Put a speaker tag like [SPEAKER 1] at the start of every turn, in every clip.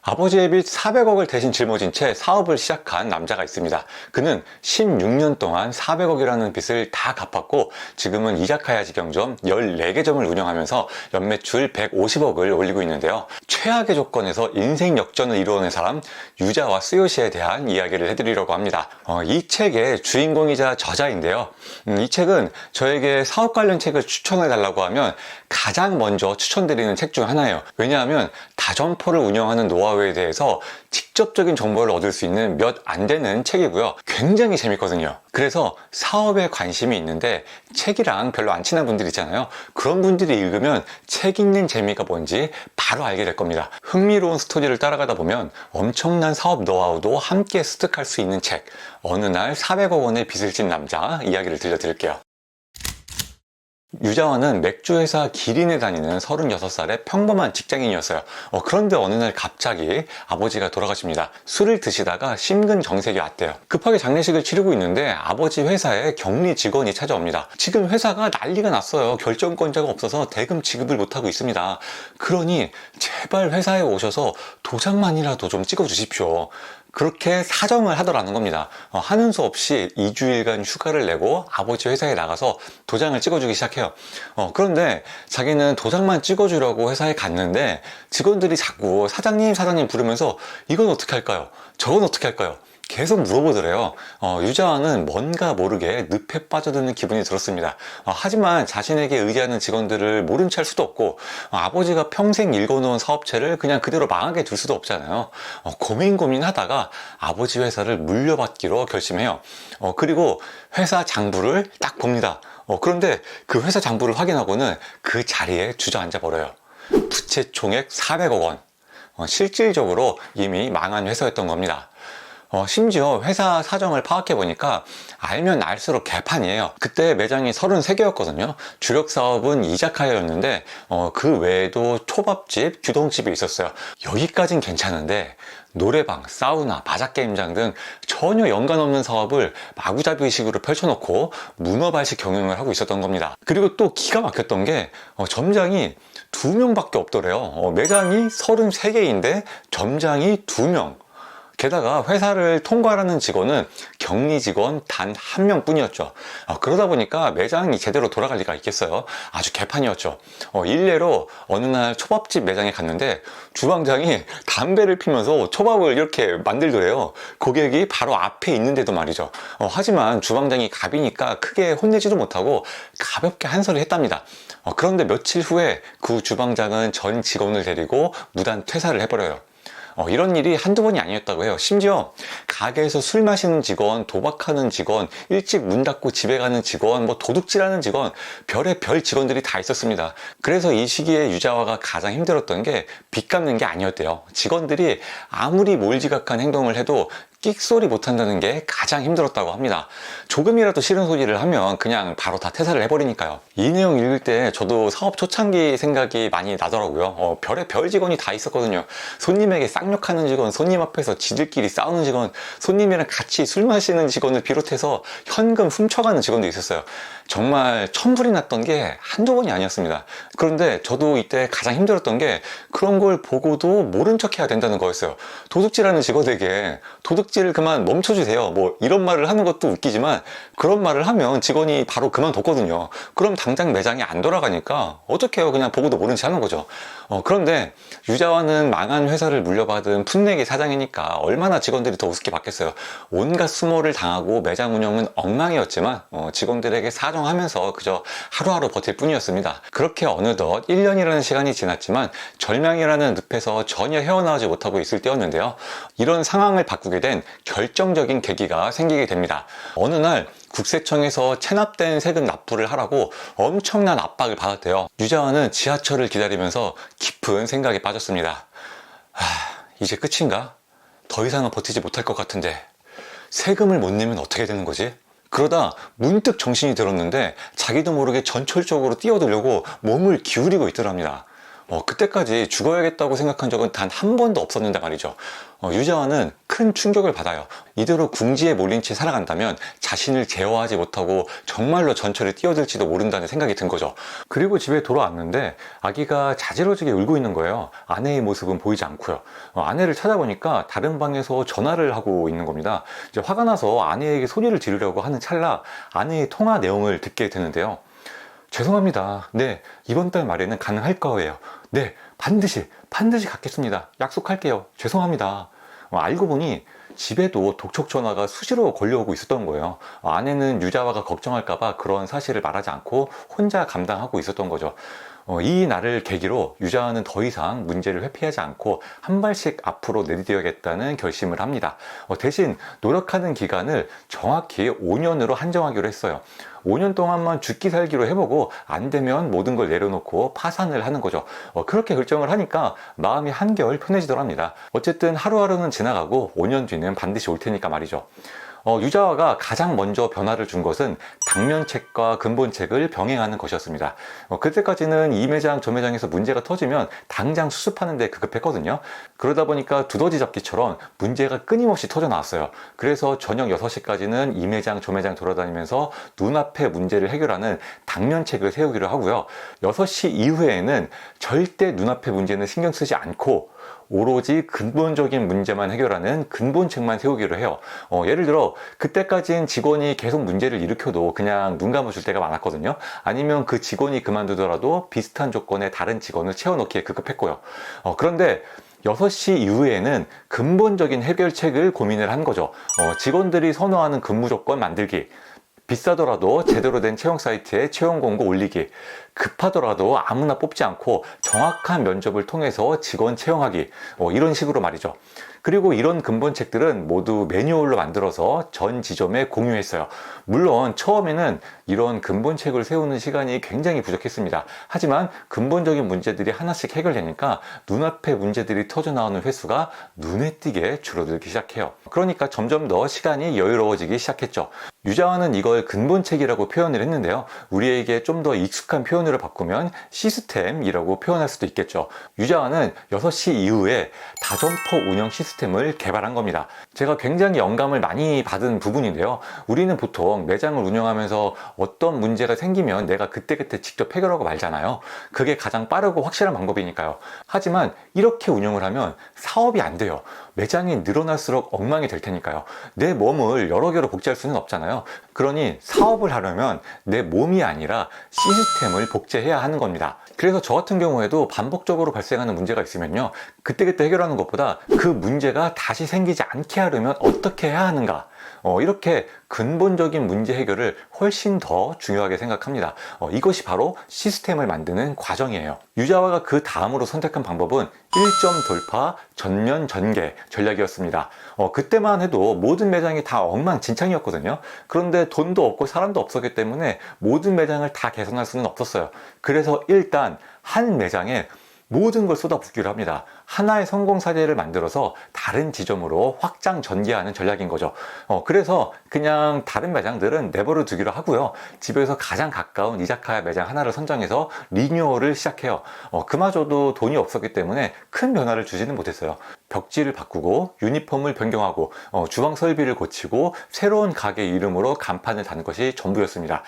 [SPEAKER 1] 아버지의 빚 400억을 대신 짊어진 채 사업을 시작한 남자가 있습니다. 그는 16년 동안 400억이라는 빚을 다 갚았고 지금은 이자카야 직영점 14개점을 운영하면서 연매출 150억을 올리고 있는데요. 최악의 조건에서 인생 역전을 이루어낸 사람 유자와 스요시에 대한 이야기를 해드리려고 합니다. 이 책의 주인공이자 저자인데요. 이 책은 저에게 사업 관련 책을 추천해달라고 하면 가장 먼저 추천드리는 책 중 하나예요. 왜냐하면 다점포를 운영하는 노하우에 대해서 직접적인 정보를 얻을 수 있는 몇 안 되는 책이고요. 굉장히 재밌거든요. 그래서 사업에 관심이 있는데 책이랑 별로 안 친한 분들 있잖아요. 그런 분들이 읽으면 책 읽는 재미가 뭔지 바로 알게 될 겁니다. 흥미로운 스토리를 따라가다 보면 엄청난 사업 노하우도 함께 습득할 수 있는 책, 어느 날 400억 원의 빚을 진 남자 이야기를 들려드릴게요. 유자와는 맥주회사 기린에 다니는 36살의 평범한 직장인이었어요. 그런데 어느 날 갑자기 아버지가 돌아가십니다. 술을 드시다가 심근경색이 왔대요. 급하게 장례식을 치르고 있는데 아버지 회사에 격리 직원이 찾아옵니다. 지금 회사가 난리가 났어요. 결정권자가 없어서 대금 지급을 못하고 있습니다. 그러니 제발 회사에 오셔서 도장만이라도 좀 찍어 주십시오. 그렇게 사정을 하더라는 겁니다. 하는 수 없이 2주일간 휴가를 내고 아버지 회사에 나가서 도장을 찍어주기 시작해요. 그런데 자기는 도장만 찍어주려고 회사에 갔는데 직원들이 자꾸 사장님 부르면서 이건 어떻게 할까요? 저건 어떻게 할까요? 계속 물어보더래요. 유자와는 뭔가 모르게 늪에 빠져드는 기분이 들었습니다. 하지만 자신에게 의지하는 직원들을 모른 채 할 수도 없고 아버지가 평생 일궈놓은 사업체를 그냥 그대로 망하게 둘 수도 없잖아요. 고민하다가 아버지 회사를 물려받기로 결심해요. 그리고 회사 장부를 딱 봅니다. 그런데 그 회사 장부를 확인하고는 그 자리에 주저앉아 버려요. 부채 총액 400억 원. 실질적으로 이미 망한 회사였던 겁니다. 심지어 회사 사정을 파악해 보니까 알면 알수록 개판이에요. 그때 매장이 33개였거든요. 주력 사업은 이자카야였는데 그 외에도 초밥집, 규동집이 있었어요. 여기까진 괜찮은데 노래방, 사우나, 바작게임장 등 전혀 연관 없는 사업을 마구잡이식으로 펼쳐놓고 문어발식 경영을 하고 있었던 겁니다. 그리고 또 기가 막혔던 게 점장이 2명밖에 없더래요. 매장이 33개인데 점장이 2명. 게다가 회사를 통과하는 직원은 격리 직원 단 1명 뿐이었죠. 그러다 보니까 매장이 제대로 돌아갈 리가 있겠어요. 아주 개판이었죠. 일례로 어느 날 초밥집 매장에 갔는데 주방장이 담배를 피면서 초밥을 이렇게 만들더래요. 고객이 바로 앞에 있는데도 말이죠. 하지만 주방장이 갑이니까 크게 혼내지도 못하고 가볍게 한 소리 했답니다. 그런데 며칠 후에 그 주방장은 전 직원을 데리고 무단 퇴사를 해버려요. 이런 일이 한두 번이 아니었다고 해요. 심지어 가게에서 술 마시는 직원, 도박하는 직원, 일찍 문 닫고 집에 가는 직원, 도둑질하는 직원, 별의 별 직원들이 다 있었습니다. 그래서 이 시기에 유자와가 가장 힘들었던 게 빚 갚는 게 아니었대요. 직원들이 아무리 몰지각한 행동을 해도 끽소리 못한다는 게 가장 힘들었다고 합니다. 조금이라도 싫은 소리를 하면 그냥 바로 다 퇴사를 해버리니까요. 이 내용 읽을 때 저도 사업 초창기 생각이 많이 나더라고요. 별의 별 직원이 다 있었거든요. 손님에게 쌍욕하는 직원, 손님 앞에서 지들끼리 싸우는 직원, 손님이랑 같이 술 마시는 직원을 비롯해서 현금 훔쳐가는 직원도 있었어요. 정말 천불이 났던 게 한두 번이 아니었습니다. 그런데 저도 이때 가장 힘들었던 게 그런 걸 보고도 모른 척 해야 된다는 거였어요. 도둑질하는 직원에게 도둑질을 그만 멈춰주세요. 이런 말을 하는 것도 웃기지만 그런 말을 하면 직원이 바로 그만뒀거든요. 그럼 당장 매장이 안 돌아가니까 어떡해요. 그냥 보고도 모른 척 하는 거죠. 그런데 유자와는 망한 회사를 물려받은 풋내기 사장이니까 얼마나 직원들이 더 우습게 봤겠어요. 온갖 수모를 당하고 매장 운영은 엉망이었지만 직원들에게 사정하면서 그저 하루하루 버틸 뿐이었습니다. 그렇게 어느덧 1년이라는 시간이 지났지만 절명이라는 늪에서 전혀 헤어나오지 못하고 있을 때였는데요. 이런 상황을 바꾸게 된 결정적인 계기가 생기게 됩니다. 어느 날 국세청에서 체납된 세금 납부를 하라고 엄청난 압박을 받았대요. 유자와는 지하철을 기다리면서 깊은 생각에 빠졌습니다. 이제 끝인가? 더 이상은 버티지 못할 것 같은데 세금을 못 내면 어떻게 되는 거지? 그러다 문득 정신이 들었는데 자기도 모르게 전철적으로 뛰어들려고 몸을 기울이고 있더랍니다. 그때까지 죽어야겠다고 생각한 적은 단 한 번도 없었는데 말이죠. 유자와는 큰 충격을 받아요. 이대로 궁지에 몰린 채 살아간다면 자신을 제어하지 못하고 정말로 전철에 뛰어들지도 모른다는 생각이 든 거죠. 그리고 집에 돌아왔는데 아기가 자지러지게 울고 있는 거예요. 아내의 모습은 보이지 않고요. 아내를 찾아보니까 다른 방에서 전화를 하고 있는 겁니다. 이제 화가 나서 아내에게 소리를 지르려고 하는 찰나 아내의 통화 내용을 듣게 되는데요. 죄송합니다. 네, 이번 달 말에는 가능할 거예요. 네, 반드시 갖겠습니다. 약속할게요. 죄송합니다. 알고 보니 집에도 독촉 전화가 수시로 걸려오고 있었던 거예요. 아내는 유자와가 걱정할까봐 그런 사실을 말하지 않고 혼자 감당하고 있었던 거죠. 이 날을 계기로 유자와는 더 이상 문제를 회피하지 않고 한 발씩 앞으로 내디뎌야겠다는 결심을 합니다. 대신 노력하는 기간을 정확히 5년으로 한정하기로 했어요. 5년 동안만 죽기 살기로 해보고 안 되면 모든 걸 내려놓고 파산을 하는 거죠. 그렇게 결정을 하니까 마음이 한결 편해지더랍니다. 어쨌든 하루하루는 지나가고 5년 뒤는 반드시 올 테니까 말이죠. 유자와가 가장 먼저 변화를 준 것은 당면책과 근본책을 병행하는 것이었습니다. 그때까지는 이 매장 저 매장에서 문제가 터지면 당장 수습하는 데 급급했거든요. 그러다 보니까 두더지 잡기처럼 문제가 끊임없이 터져 나왔어요. 그래서 저녁 6시까지는 이 매장 저 매장 돌아다니면서 눈앞의 문제를 해결하는 당면책을 세우기로 하고요. 6시 이후에는 절대 눈앞의 문제는 신경 쓰지 않고 오로지 근본적인 문제만 해결하는 근본책만 세우기로 해요. 예를 들어 그때까지는 직원이 계속 문제를 일으켜도 그냥 눈 감아줄 때가 많았거든요. 아니면 그 직원이 그만두더라도 비슷한 조건의 다른 직원을 채워넣기에 급급했고요. 그런데 6시 이후에는 근본적인 해결책을 고민을 한 거죠. 직원들이 선호하는 근무 조건 만들기, 비싸더라도 제대로 된 채용 사이트에 채용 공고 올리기, 급하더라도 아무나 뽑지 않고 정확한 면접을 통해서 직원 채용하기, 이런 식으로 말이죠. 그리고 이런 근본책들은 모두 매뉴얼로 만들어서 전 지점에 공유했어요. 물론 처음에는 이런 근본책을 세우는 시간이 굉장히 부족했습니다. 하지만 근본적인 문제들이 하나씩 해결되니까 눈앞에 문제들이 터져 나오는 횟수가 눈에 띄게 줄어들기 시작해요. 그러니까 점점 더 시간이 여유로워지기 시작했죠. 유자와는 이걸 근본책이라고 표현을 했는데요. 우리에게 좀 더 익숙한 표현으로 바꾸면 시스템이라고 표현할 수도 있겠죠. 유자와는 6시 이후에 다점포 운영 시스템을 개발한 겁니다. 제가 굉장히 영감을 많이 받은 부분인데요. 우리는 보통 매장을 운영하면서 어떤 문제가 생기면 내가 그때그때 직접 해결하고 말잖아요. 그게 가장 빠르고 확실한 방법이니까요. 하지만 이렇게 운영을 하면 사업이 안 돼요. 매장이 늘어날수록 엉망이 될 테니까요. 내 몸을 여러 개로 복제할 수는 없잖아요. 그러니 사업을 하려면 내 몸이 아니라 시스템을 복제해야 하는 겁니다. 그래서 저 같은 경우에도 반복적으로 발생하는 문제가 있으면요, 그때그때 해결하는 것보다 그 문제가 다시 생기지 않게 하려면 어떻게 해야 하는가, 이렇게 근본적인 문제 해결을 훨씬 더 중요하게 생각합니다. 이것이 바로 시스템을 만드는 과정이에요. 유자와가 그 다음으로 선택한 방법은 1점 돌파, 전면 전개 전략이었습니다. 그때만 해도 모든 매장이 다 엉망진창이었거든요. 그런데 돈도 없고 사람도 없었기 때문에 모든 매장을 다 개선할 수는 없었어요. 그래서 일단 한 매장에 모든 걸 쏟아붓기로 합니다. 하나의 성공 사례를 만들어서 다른 지점으로 확장 전개하는 전략인 거죠. 그래서 그냥 다른 매장들은 내버려 두기로 하고요. 집에서 가장 가까운 이자카야 매장 하나를 선정해서 리뉴얼을 시작해요. 그마저도 돈이 없었기 때문에 큰 변화를 주지는 못했어요. 벽지를 바꾸고 유니폼을 변경하고 주방 설비를 고치고 새로운 가게 이름으로 간판을 다는 것이 전부였습니다.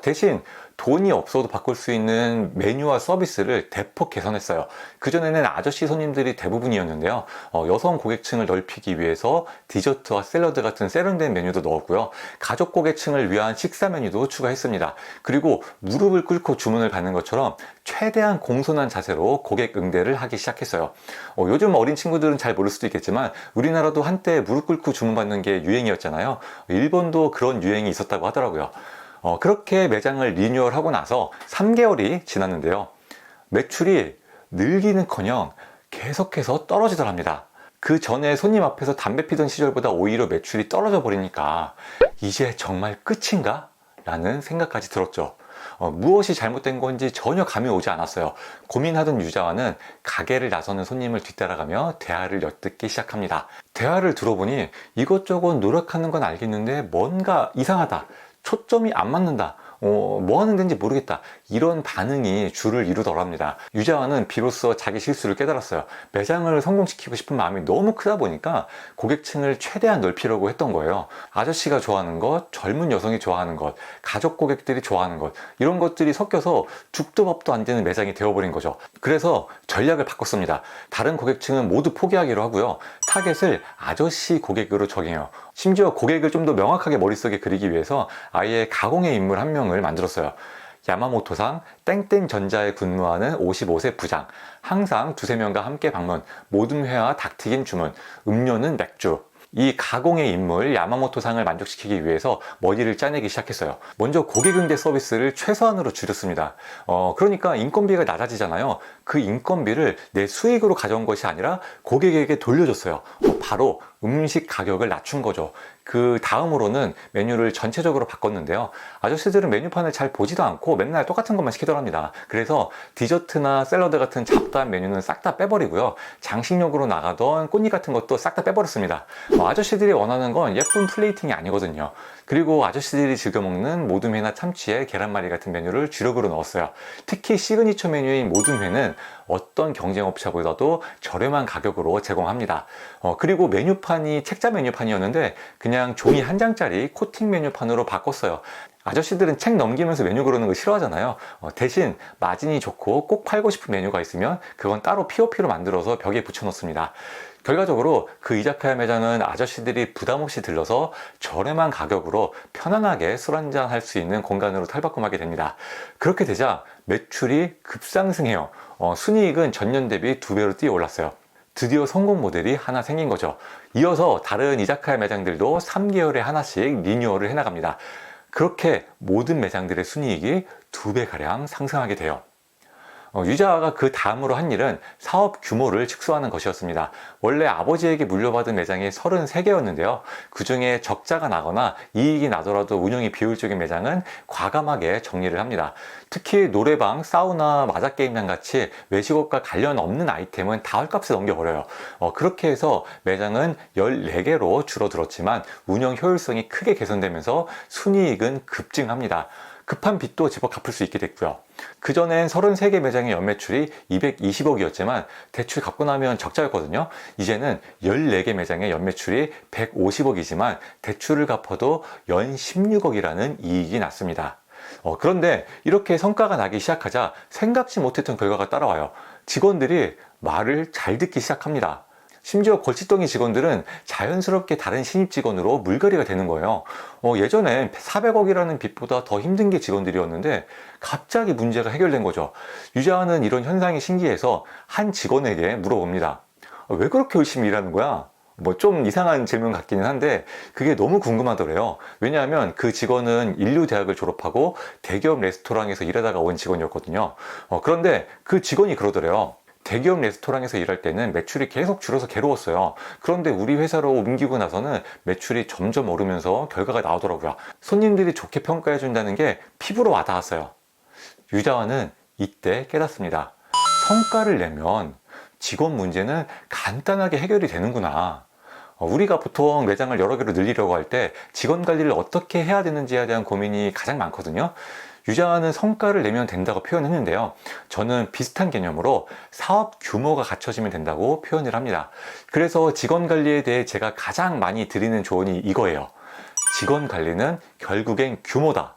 [SPEAKER 1] 대신 돈이 없어도 바꿀 수 있는 메뉴와 서비스를 대폭 개선했어요. 그전에는 아저씨 손님들이 대부분이었는데요. 여성 고객층을 넓히기 위해서 디저트와 샐러드 같은 세련된 메뉴도 넣었고요. 가족 고객층을 위한 식사 메뉴도 추가했습니다. 그리고 무릎을 꿇고 주문을 받는 것처럼 최대한 공손한 자세로 고객 응대를 하기 시작했어요. 요즘 어린 친구들은 잘 모를 수도 있겠지만 우리나라도 한때 무릎 꿇고 주문받는 게 유행이었잖아요. 일본도 그런 유행이 있었다고 하더라고요. 그렇게 매장을 리뉴얼하고 나서 3개월이 지났는데요. 매출이 늘기는커녕 계속해서 떨어지더랍니다. 그 전에 손님 앞에서 담배 피던 시절보다 오히려 매출이 떨어져 버리니까 이제 정말 끝인가? 라는 생각까지 들었죠. 무엇이 잘못된 건지 전혀 감이 오지 않았어요. 고민하던 유자와는 가게를 나서는 손님을 뒤따라가며 대화를 엿듣기 시작합니다. 대화를 들어보니 이것저것 노력하는 건 알겠는데 뭔가 이상하다, 초점이 안 맞는다, 뭐 하는 데인지 모르겠다, 이런 반응이 주를 이루더랍니다. 유자와는 비로소 자기 실수를 깨달았어요. 매장을 성공시키고 싶은 마음이 너무 크다 보니까 고객층을 최대한 넓히려고 했던 거예요. 아저씨가 좋아하는 것, 젊은 여성이 좋아하는 것, 가족 고객들이 좋아하는 것, 이런 것들이 섞여서 죽도 밥도 안 되는 매장이 되어버린 거죠. 그래서 전략을 바꿨습니다. 다른 고객층은 모두 포기하기로 하고요, 타겟을 아저씨 고객으로 정해요. 심지어 고객을 좀 더 명확하게 머릿속에 그리기 위해서 아예 가공의 인물 한 명을 만들었어요. 야마모토상 땡땡전자에 근무하는 55세 부장, 항상 두세 명과 함께 방문, 모든 회와 닭튀김 주문, 음료는 맥주. 이 가공의 인물 야마모토상을 만족시키기 위해서 머리를 짜내기 시작했어요. 먼저 고객응대 서비스를 최소한으로 줄였습니다. 그러니까 인건비가 낮아지잖아요. 그 인건비를 내 수익으로 가져온 것이 아니라 고객에게 돌려줬어요. 바로 음식 가격을 낮춘 거죠. 그 다음으로는 메뉴를 전체적으로 바꿨는데요. 아저씨들은 메뉴판을 잘 보지도 않고 맨날 똑같은 것만 시키더랍니다. 그래서 디저트나 샐러드 같은 잡다한 메뉴는 싹 다 빼버리고요, 장식용으로 나가던 꽃잎 같은 것도 싹 다 빼버렸습니다. 아저씨들이 원하는 건 예쁜 플레이팅이 아니거든요. 그리고 아저씨들이 즐겨 먹는 모둠회나 참치에 계란말이 같은 메뉴를 주력으로 넣었어요. 특히 시그니처 메뉴인 모둠회는 어떤 경쟁업체보다도 저렴한 가격으로 제공합니다. 그리고 메뉴판이 책자 메뉴판이었는데 그냥 종이 한 장짜리 코팅 메뉴판으로 바꿨어요. 아저씨들은 책 넘기면서 메뉴 고르는 거 싫어하잖아요. 대신 마진이 좋고 꼭 팔고 싶은 메뉴가 있으면 그건 따로 POP로 만들어서 벽에 붙여 놓습니다. 결과적으로 그 이자카야 매장은 아저씨들이 부담없이 들러서 저렴한 가격으로 편안하게 술 한잔 할 수 있는 공간으로 탈바꿈하게 됩니다. 그렇게 되자 매출이 급상승해요. 순이익은 전년 대비 2배로 뛰어 올랐어요. 드디어 성공 모델이 하나 생긴 거죠. 이어서 다른 이자카야 매장들도 3개월에 하나씩 리뉴얼을 해나갑니다. 그렇게 모든 매장들의 순이익이 2배가량 상승하게 돼요. 유자와가 그 다음으로 한 일은 사업 규모를 축소하는 것이었습니다. 원래 아버지에게 물려받은 매장이 33개였는데요. 그 중에 적자가 나거나 이익이 나더라도 운영이 비효율적인 매장은 과감하게 정리를 합니다. 특히 노래방, 사우나, 마자게임장 같이 외식업과 관련 없는 아이템은 다 헐값에 넘겨버려요. 그렇게 해서 매장은 14개로 줄어들었지만 운영 효율성이 크게 개선되면서 순이익은 급증합니다. 급한 빚도 제법 갚을 수 있게 됐고요. 그전엔 33개 매장의 연매출이 220억이었지만 대출 갚고 나면 적자였거든요. 이제는 14개 매장의 연매출이 150억이지만 대출을 갚아도 연 16억이라는 이익이 났습니다. 그런데 이렇게 성과가 나기 시작하자 생각지 못했던 결과가 따라와요. 직원들이 말을 잘 듣기 시작합니다. 심지어 골칫덩이 직원들은 자연스럽게 다른 신입 직원으로 물갈이가 되는 거예요. 예전엔 400억이라는 빚보다 더 힘든 게 직원들이었는데 갑자기 문제가 해결된 거죠. 유자와는 이런 현상이 신기해서 한 직원에게 물어봅니다. 왜 그렇게 열심히 일하는 거야? 좀 이상한 질문 같기는 한데 그게 너무 궁금하더래요. 왜냐하면 그 직원은 인류대학을 졸업하고 대기업 레스토랑에서 일하다가 온 직원이었거든요. 그런데 그 직원이 그러더래요. 대기업 레스토랑에서 일할 때는 매출이 계속 줄어서 괴로웠어요. 그런데 우리 회사로 옮기고 나서는 매출이 점점 오르면서 결과가 나오더라고요. 손님들이 좋게 평가해 준다는 게 피부로 와닿았어요. 유자와는 이때 깨닫습니다. 성과를 내면 직원 문제는 간단하게 해결이 되는구나. 우리가 보통 매장을 여러 개로 늘리려고 할 때 직원 관리를 어떻게 해야 되는지에 대한 고민이 가장 많거든요. 유자와는 성과를 내면 된다고 표현했는데요. 저는 비슷한 개념으로 사업 규모가 갖춰지면 된다고 표현을 합니다. 그래서 직원 관리에 대해 제가 가장 많이 드리는 조언이 이거예요. 직원 관리는 결국엔 규모다.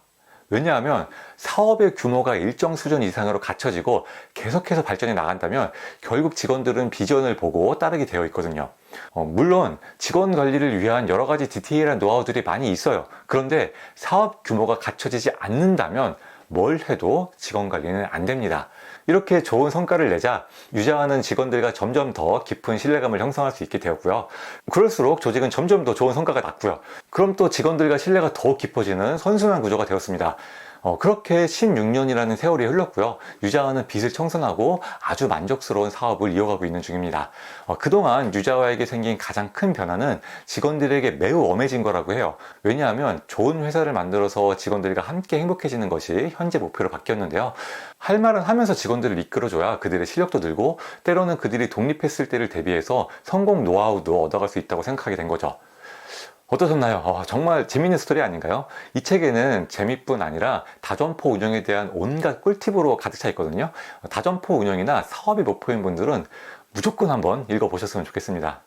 [SPEAKER 1] 왜냐하면 사업의 규모가 일정 수준 이상으로 갖춰지고 계속해서 발전해 나간다면 결국 직원들은 비전을 보고 따르게 되어 있거든요. 물론 직원 관리를 위한 여러 가지 디테일한 노하우들이 많이 있어요. 그런데 사업 규모가 갖춰지지 않는다면 뭘 해도 직원 관리는 안 됩니다. 이렇게 좋은 성과를 내자 유자와는 직원들과 점점 더 깊은 신뢰감을 형성할 수 있게 되었고요. 그럴수록 조직은 점점 더 좋은 성과가 났고요. 그럼 또 직원들과 신뢰가 더 깊어지는 선순환 구조가 되었습니다. 그렇게 16년이라는 세월이 흘렀고요. 유자와는 빚을 청산하고 아주 만족스러운 사업을 이어가고 있는 중입니다. 그동안 유자와에게 생긴 가장 큰 변화는 직원들에게 매우 엄해진 거라고 해요. 왜냐하면 좋은 회사를 만들어서 직원들과 함께 행복해지는 것이 현재 목표로 바뀌었는데요. 할 말은 하면서 직원들을 이끌어줘야 그들의 실력도 늘고 때로는 그들이 독립했을 때를 대비해서 성공 노하우도 얻어갈 수 있다고 생각하게 된 거죠. 어떠셨나요? 정말 재밌는 스토리 아닌가요? 이 책에는 재미뿐 아니라 다점포 운영에 대한 온갖 꿀팁으로 가득 차 있거든요. 다점포 운영이나 사업이 목표인 분들은 무조건 한번 읽어보셨으면 좋겠습니다.